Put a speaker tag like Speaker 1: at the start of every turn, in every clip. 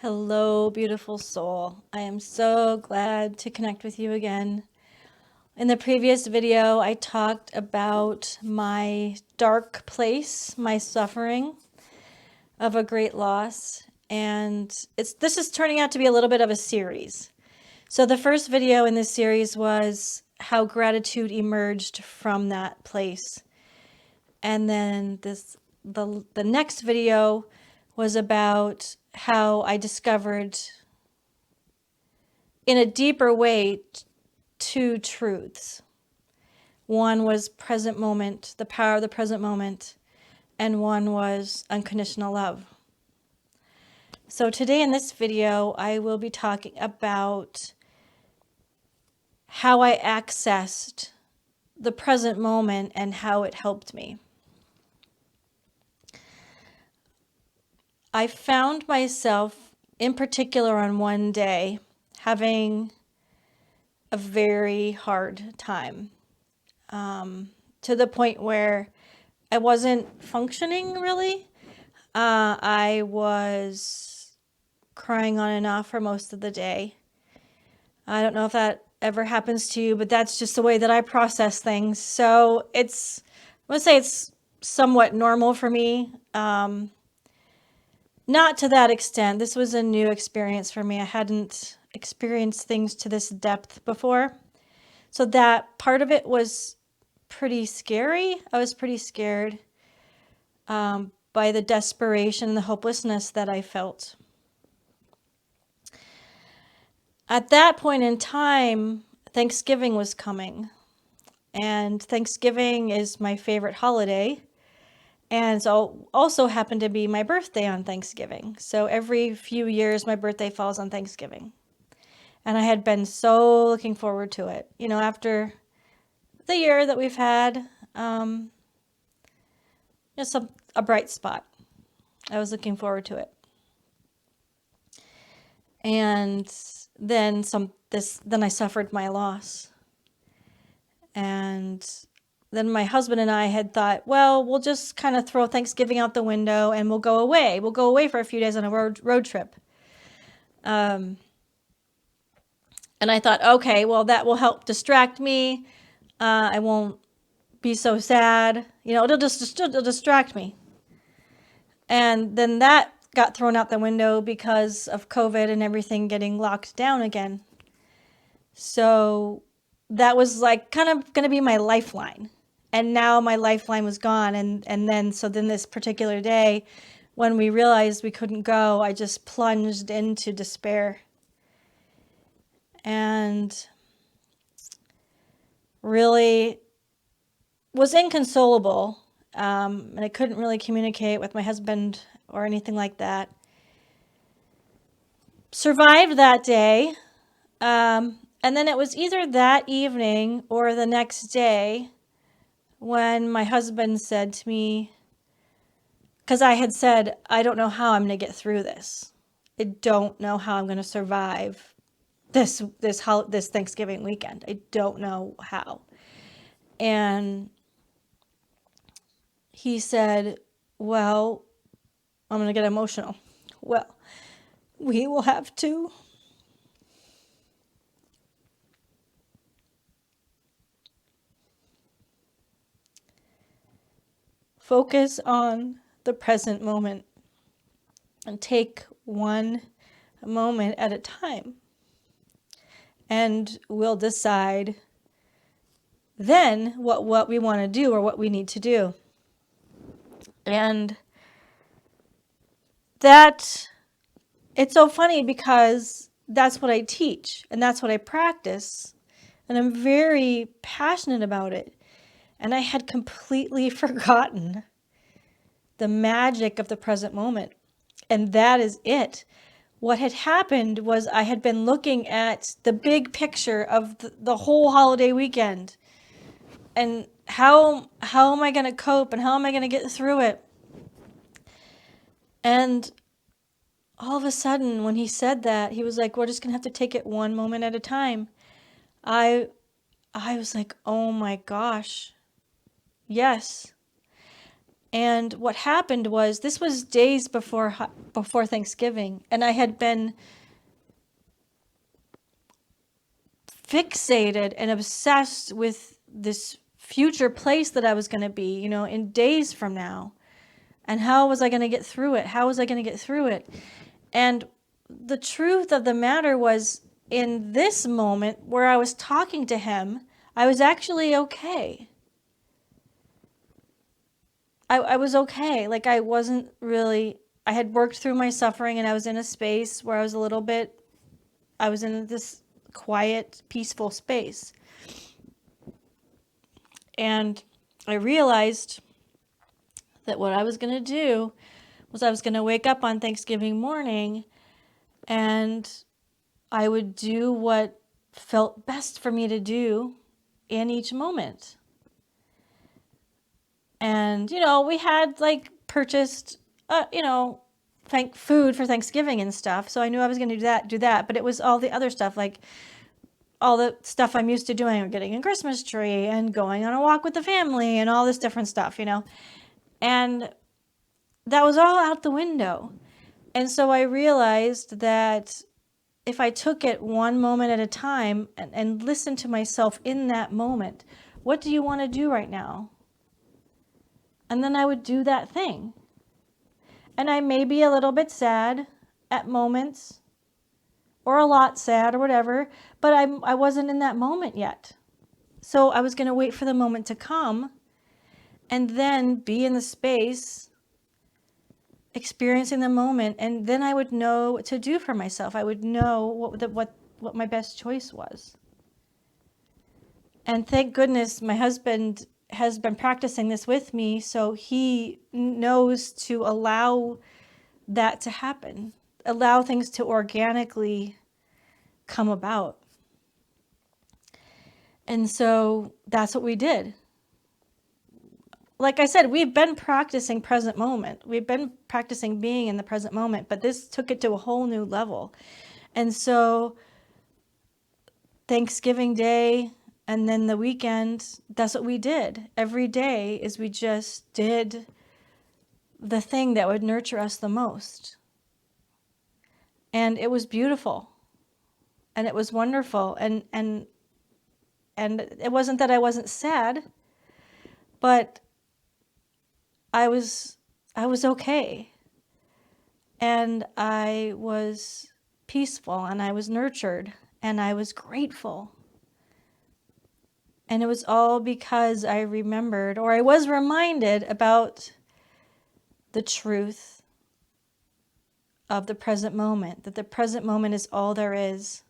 Speaker 1: Hello, beautiful soul. I am so glad to connect with you again. In the previous video, I talked about my dark place, my suffering of a great loss, and this is turning out to be a little bit of a series. So the first video in this series was how gratitude emerged from that place. And then the next video was about how I discovered in a deeper way two truths. One was present moment, the power of the present moment, and one was unconditional love. So today in this video, I will be talking about how I accessed the present moment and how it helped me. I found myself, in particular on one day, having a very hard time, to the point where I wasn't functioning really. I was crying on and off for most of the day. I don't know if that ever happens to you, but that's just the way that I process things. So I would say it's somewhat normal for me. Not to that extent. This was a new experience for me. I hadn't experienced things to this depth before. So that part of it was pretty scary. I was pretty scared by the desperation and the hopelessness that I felt. At that point in time, Thanksgiving was coming. And Thanksgiving is my favorite holiday. And so also happened to be my birthday on Thanksgiving. So every few years, my birthday falls on Thanksgiving. And I had been so looking forward to it. You know, after the year that we've had, just a bright spot. I was looking forward to it. And then then I suffered my loss. And then my husband and I had thought, well, we'll just kind of throw Thanksgiving out the window and we'll go away. We'll go away for a few days on a road trip. And I thought, okay, well, that will help distract me. I won't be so sad. You know, it'll distract me. And then that got thrown out the window because of COVID and everything getting locked down again. So that was like kind of going to be my lifeline. And now my lifeline was gone. And then this particular day, when we realized we couldn't go, I just plunged into despair. And really was inconsolable. And I couldn't really communicate with my husband or anything like that. Survived that day. And then it was either that evening or the next day when my husband said to me, because I had said, I don't know how I'm going to get through this. I don't know how I'm going to survive this Thanksgiving weekend. I don't know how. And he said, well, I'm going to get emotional. Well, we will have to focus on the present moment and take one moment at a time. And we'll decide then what we want to do or what we need to do. And it's so funny because that's what I teach and that's what I practice. And I'm very passionate about it. And I had completely forgotten the magic of the present moment. And that is it. What had happened was I had been looking at the big picture of the whole holiday weekend. And how am I going to cope and how am I going to get through it? And all of a sudden, when he said that, he was like, we're just going to have to take it one moment at a time. I was like, oh my gosh. Yes. And what happened was, this was days before Thanksgiving, and I had been fixated and obsessed with this future place that I was going to be, in days from now. And how was I going to get through it? How was I going to get through it? And the truth of the matter was, in this moment where I was talking to him, I was actually okay. I was okay. Like, I wasn't really, I had worked through my suffering, and I was in a space where I was in this quiet, peaceful space. And I realized that what I was going to do was, I was going to wake up on Thanksgiving morning, and I would do what felt best for me to do in each moment. And, we had like purchased, food for Thanksgiving and stuff. So I knew I was going to do that. But it was all the other stuff, like all the stuff I'm used to doing, or getting a Christmas tree and going on a walk with the family and all this different stuff, And that was all out the window. And so I realized that if I took it one moment at a time and listened to myself in that moment, what do you want to do right now? And then I would do that thing. And I may be a little bit sad at moments, or a lot sad, or whatever, but I wasn't in that moment yet. So I was going to wait for the moment to come, and then be in the space, experiencing the moment, and then I would know what to do for myself. I would know what my best choice was. And thank goodness my husband has been practicing this with me, so he knows to allow that to happen, allow things to organically come about. And so that's what we did. Like I said, we've been practicing present moment. We've been practicing being in the present moment, but this took it to a whole new level. And so Thanksgiving Day and then the weekend, that's what we did. Every day is we just did the thing that would nurture us the most. And it was beautiful. And it was wonderful. And it wasn't that I wasn't sad, but I was okay. And I was peaceful, and I was nurtured, and I was grateful. And it was all because I remembered, or I was reminded about the truth of the present moment, that the present moment is all there is.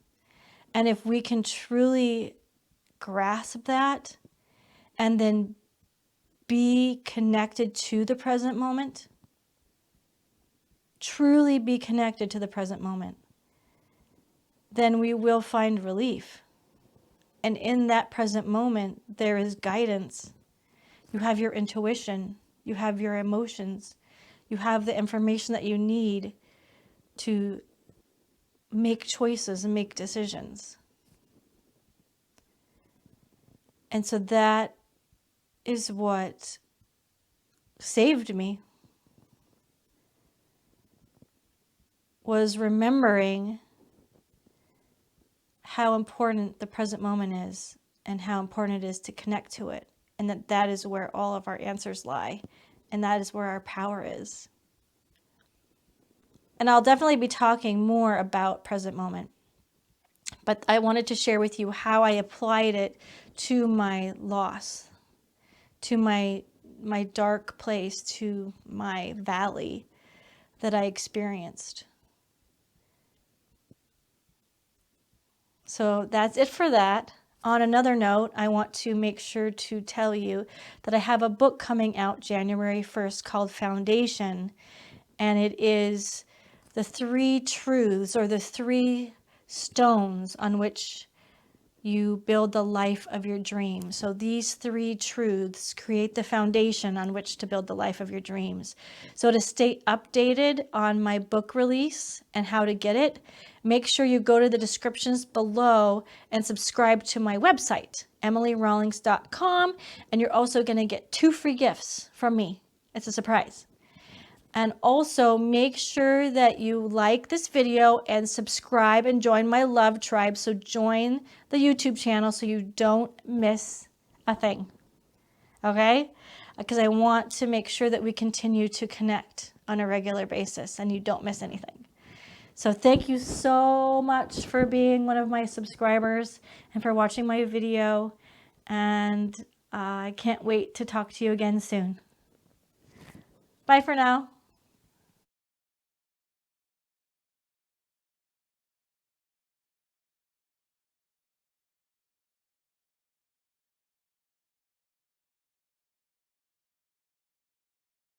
Speaker 1: And if we can truly grasp that, and then be connected to the present moment, truly be connected to the present moment, then we will find relief. And in that present moment, there is guidance. You have your intuition, you have your emotions, you have the information that you need to make choices and make decisions. And so that is what saved me, was remembering how important the present moment is, and how important it is to connect to it, and that is where all of our answers lie, and that is where our power is. And I'll definitely be talking more about present moment, but I wanted to share with you how I applied it to my loss, to my dark place, to my valley that I experienced. So that's it for that. On another note, I want to make sure to tell you that I have a book coming out January 1st called Foundation, and it is the 3 truths, or the 3 stones on which you build the life of your dreams. So these 3 truths create the foundation on which to build the life of your dreams. So to stay updated on my book release and how to get it, make sure you go to the descriptions below and subscribe to my website, emilierawlings.com, and you're also going to get 2 free gifts from me It's a surprise. And also make sure that you like this video and subscribe and join my love tribe. So join the YouTube channel so you don't miss a thing. Okay? Because I want to make sure that we continue to connect on a regular basis and you don't miss anything. So thank you so much for being one of my subscribers and for watching my video. And I can't wait to talk to you again soon. Bye for now.